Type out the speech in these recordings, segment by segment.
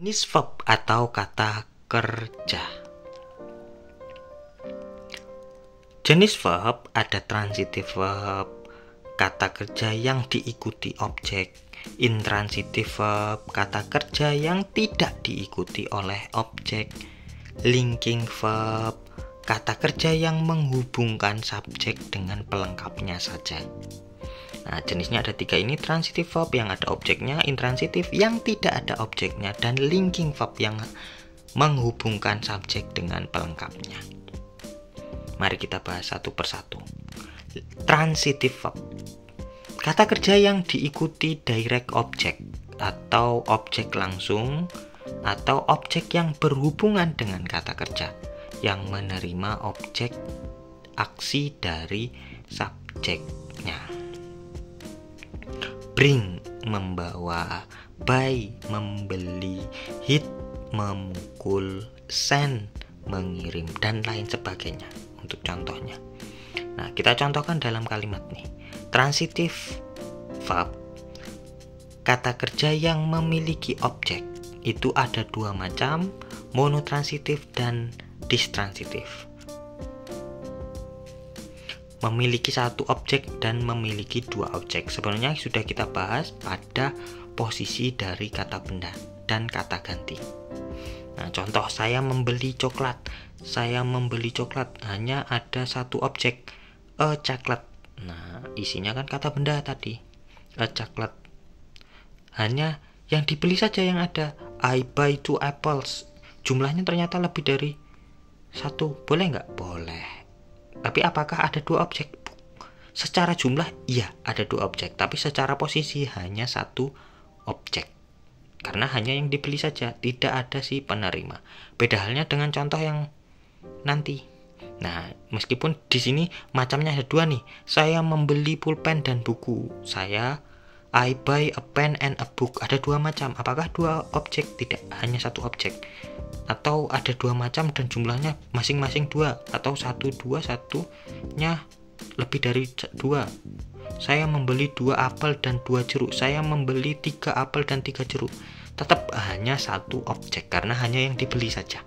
Jenis verb atau kata kerja. Jenis verb ada transitive verb, kata kerja yang diikuti objek, intransitive verb, kata kerja yang tidak diikuti oleh objek, linking verb, kata kerja yang menghubungkan subjek dengan pelengkapnya saja. Nah, jenisnya ada 3 ini, transitive verb yang ada objeknya, intransitive yang tidak ada objeknya, dan linking verb yang menghubungkan subjek dengan pelengkapnya. Mari kita bahas satu persatu. Transitive verb, kata kerja yang diikuti direct object atau objek langsung atau objek yang berhubungan dengan kata kerja yang menerima objek aksi dari subjeknya. Bring, membawa, buy, membeli, hit, memukul, send, mengirim, dan lain sebagainya untuk contohnya. Nah, kita contohkan dalam kalimat nih. Transitive verb, kata kerja yang memiliki objek itu ada 2 macam, monotransitif dan distransitif. Memiliki 1 objek dan memiliki 2 objek. Sebenarnya sudah kita bahas pada posisi dari kata benda dan kata ganti. Nah, contoh, saya membeli coklat. Saya membeli coklat, hanya ada 1 objek, a chocolate. Nah, isinya kan kata benda tadi, a chocolate. Hanya yang dibeli saja yang ada. I buy 2 apples. Jumlahnya ternyata lebih dari 1. Boleh nggak? Boleh. Tapi apakah ada 2 objek? Secara jumlah, iya ada 2 objek. Tapi secara posisi hanya 1 objek. Karena hanya yang dibeli saja, tidak ada si penerima. Beda halnya dengan contoh yang nanti. Nah, meskipun di sini macamnya ada 2 nih. Saya membeli pulpen dan buku. I buy a pen and a book. Ada 2 macam. Apakah 2 objek? Tidak, hanya 1 objek. Atau ada 2 macam dan jumlahnya masing-masing 2. Atau 1, 2, satunya lebih dari 2. Saya membeli 2 apel dan 2 jeruk. Saya membeli 3 apel dan 3 jeruk. Tetap hanya 1 objek karena hanya yang dibeli saja.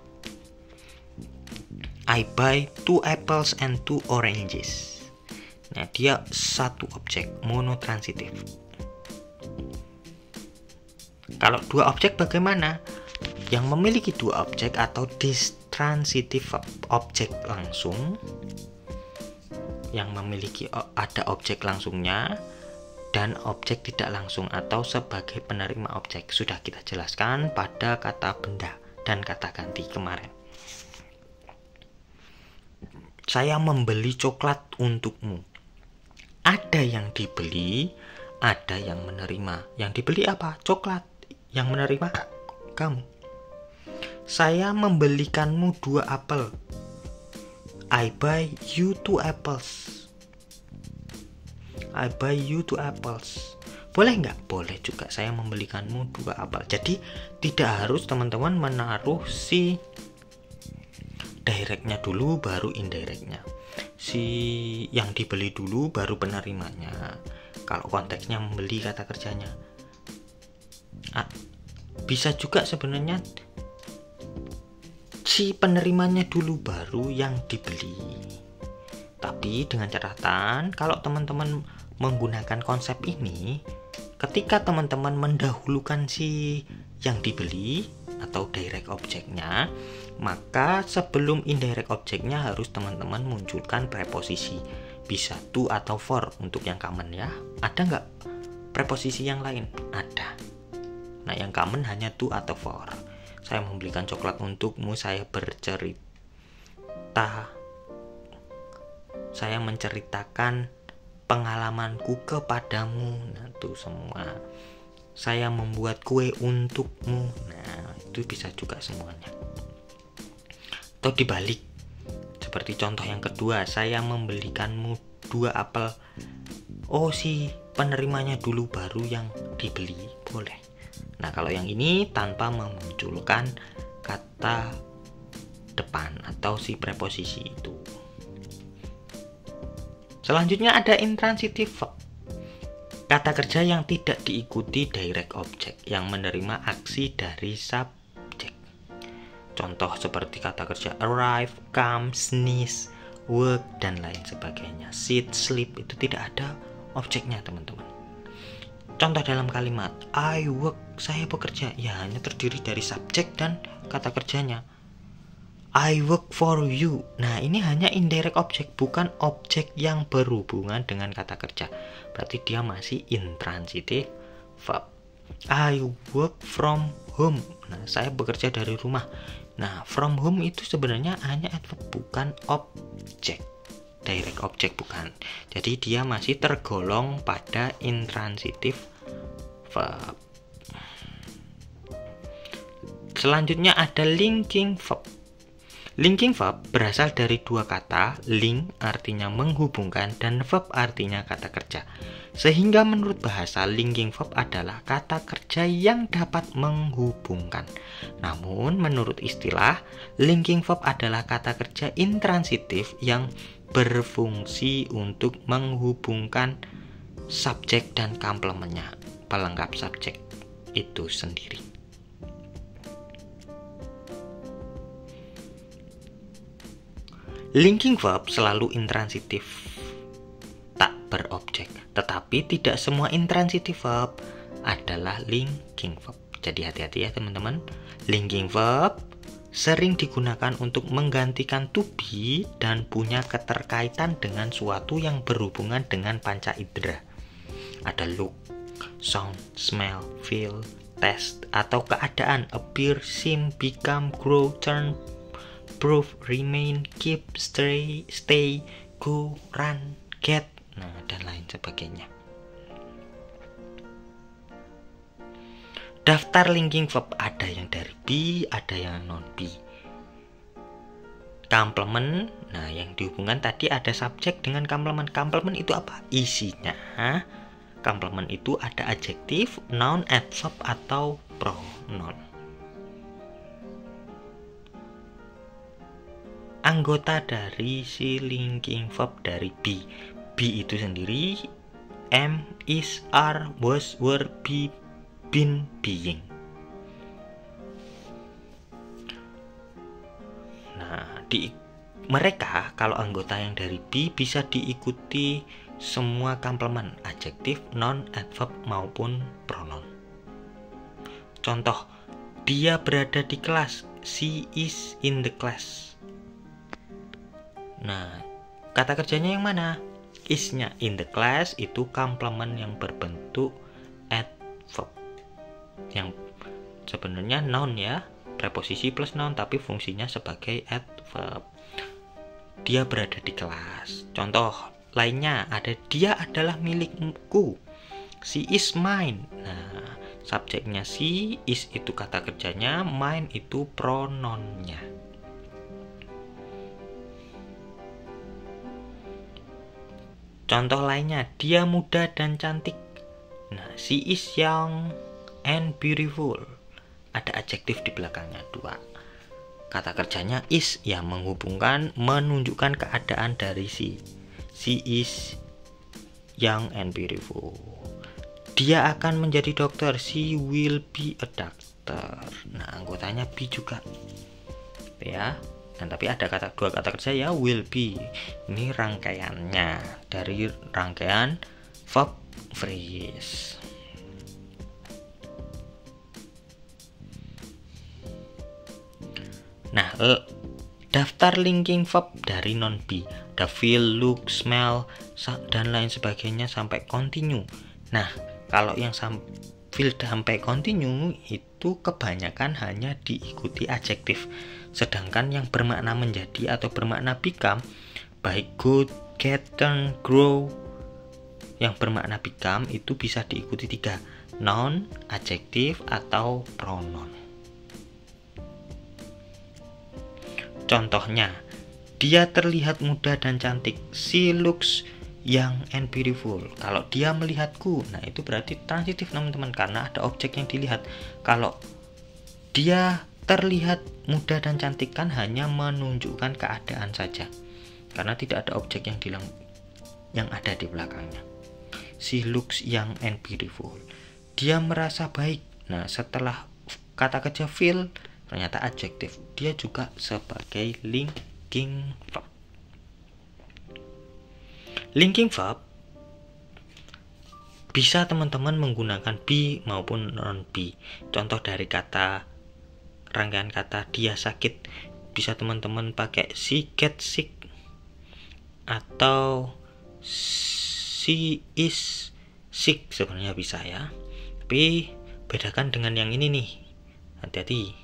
I buy 2 apples and 2 oranges. Nah, dia 1 objek, monotransitif. Kalau 2 objek bagaimana? Yang memiliki 2 objek atau distransitif objek langsung, yang memiliki ada objek langsungnya dan objek tidak langsung atau sebagai penerima objek. Sudah kita jelaskan pada kata benda dan kata ganti kemarin. Saya membeli coklat untukmu. Ada yang dibeli, ada yang menerima. Yang dibeli apa? Coklat. Yang menerima kamu. Saya membelikanmu 2 apel. I buy you 2 apples. I buy you 2 apples. Boleh nggak? Boleh juga, saya membelikanmu 2 apel. Jadi tidak harus teman-teman menaruh si directnya dulu baru indirectnya. Si yang dibeli dulu baru penerimanya. Kalau konteksnya membeli kata kerjanya. Bisa juga sebenarnya si penerimanya dulu baru yang dibeli. Tapi dengan catatan, kalau teman-teman menggunakan konsep ini, ketika teman-teman mendahulukan si yang dibeli atau direct objeknya, maka sebelum indirect objeknya harus teman-teman munculkan preposisi. Bisa to atau for untuk yang common ya. Ada nggak preposisi yang lain? Ada. Nah, yang common hanya to atau for. Saya membelikan coklat untukmu, saya menceritakan pengalamanku kepadamu. Nah, itu semua. Saya membuat kue untukmu. Nah, itu bisa juga semuanya. Atau dibalik. Seperti contoh yang kedua, saya membelikanmu 2 apel. Oh, si penerimanya dulu baru yang dibeli. Boleh. Nah, kalau yang ini tanpa memunculkan kata depan atau si preposisi itu. Selanjutnya ada intransitive verb. Kata kerja yang tidak diikuti direct object, yang menerima aksi dari subjek. Contoh seperti kata kerja arrive, come, sneeze, work, dan lain sebagainya. Sit, sleep itu tidak ada objeknya, teman-teman. Contoh dalam kalimat I work, saya bekerja, ya hanya terdiri dari subjek dan kata kerjanya. I work for you. Nah, ini hanya indirect object, bukan objek yang berhubungan dengan kata kerja. Berarti dia masih intransitive verb. I work from home. Nah, saya bekerja dari rumah. Nah, from home itu sebenarnya hanya adverb, bukan objek. Direct object bukan. Jadi dia masih tergolong pada intransitive verb. Selanjutnya ada linking verb. Linking verb berasal dari dua kata, link artinya menghubungkan dan verb artinya kata kerja. Sehingga menurut bahasa, linking verb adalah kata kerja yang dapat menghubungkan. Namun menurut istilah, linking verb adalah kata kerja intransitif yang berfungsi untuk menghubungkan subjek dan komplemennya, pelengkap subjek itu sendiri. Linking verb selalu intransitif, tak berobjek. Tetapi tidak semua intransitif verb adalah linking verb. Jadi hati-hati ya teman-teman. Linking verb sering digunakan untuk menggantikan to be dan punya keterkaitan dengan suatu yang berhubungan dengan panca indera. Ada look, sound, smell, feel, taste, atau keadaan appear, seem, become, grow, turn, prove, remain, keep, stay, go, run, get, nah dan lain sebagainya. Daftar linking verb ada yang dari be, ada yang non be. Komplement, nah yang dihubungkan tadi ada subjek dengan komplement. Komplement itu apa? Isinya. Komplement itu ada adjektif, noun, adverb atau pronoun. Anggota dari si linking verb dari be. Be itu sendiri am, is, are, was, were, be, been, being. Nah, mereka kalau anggota yang dari be bisa diikuti semua komplement, adjektif, noun, adverb maupun pronoun. Contoh, dia berada di kelas. She is in the class. Nah, kata kerjanya yang mana? Is-nya. In the class itu komplement yang berbentuk adverb. Yang sebenarnya noun ya, preposisi plus noun, tapi fungsinya sebagai adverb. Dia berada di kelas. Contoh lainnya ada dia adalah milikku. She is mine. Nah, subjeknya she, is itu kata kerjanya, mine itu pronounnya. Contoh lainnya, dia muda dan cantik. Nah, she is young and beautiful. Ada adjektif di belakangnya 2. Kata kerjanya is yang menghubungkan, menunjukkan keadaan dari she. She is young and beautiful. Dia akan menjadi dokter. She will be a doctor. Nah, anggotanya be juga. Ya. Dan tapi ada dua kata kerja ya, will be. Ini rangkaiannya dari rangkaian verb phrase. Nah, daftar linking verb dari non be. Ada feel, look, smell, dan lain sebagainya sampai continue. Nah, kalau yang feel sampai continue itu kebanyakan hanya diikuti adjektif. Sedangkan yang bermakna menjadi atau bermakna become, baik go, get, turn, grow, yang bermakna become itu bisa diikuti 3. Noun, adjektif, atau pronoun. Contohnya, dia terlihat muda dan cantik. She looks young and beautiful. Kalau dia melihatku, nah itu berarti transitif teman-teman, karena ada objek yang dilihat. Kalau dia terlihat muda dan cantik kan hanya menunjukkan keadaan saja, karena tidak ada objek yang ada di belakangnya. She looks young and beautiful. Dia merasa baik. Nah, setelah kata kerja feel ternyata adjektif, dia juga sebagai linking verb. Linking verb bisa teman-teman menggunakan be maupun non be. Contoh dari kata rangkaian kata dia sakit, bisa teman-teman pakai she get sick atau she is sick, sebenarnya bisa ya. Tapi bedakan dengan yang ini nih, hati-hati.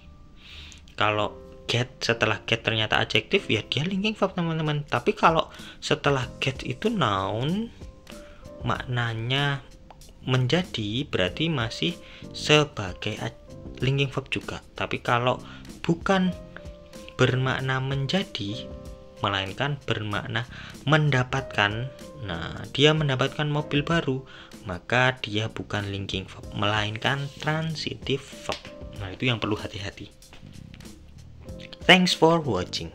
Kalau get, setelah get ternyata adjektif, ya dia linking verb teman-teman. Tapi kalau setelah get itu noun, maknanya menjadi, berarti masih sebagai linking verb juga. Tapi kalau bukan bermakna menjadi, melainkan bermakna mendapatkan, nah dia mendapatkan mobil baru, maka dia bukan linking verb, melainkan transitive verb. Nah itu yang perlu hati-hati. Thanks for watching.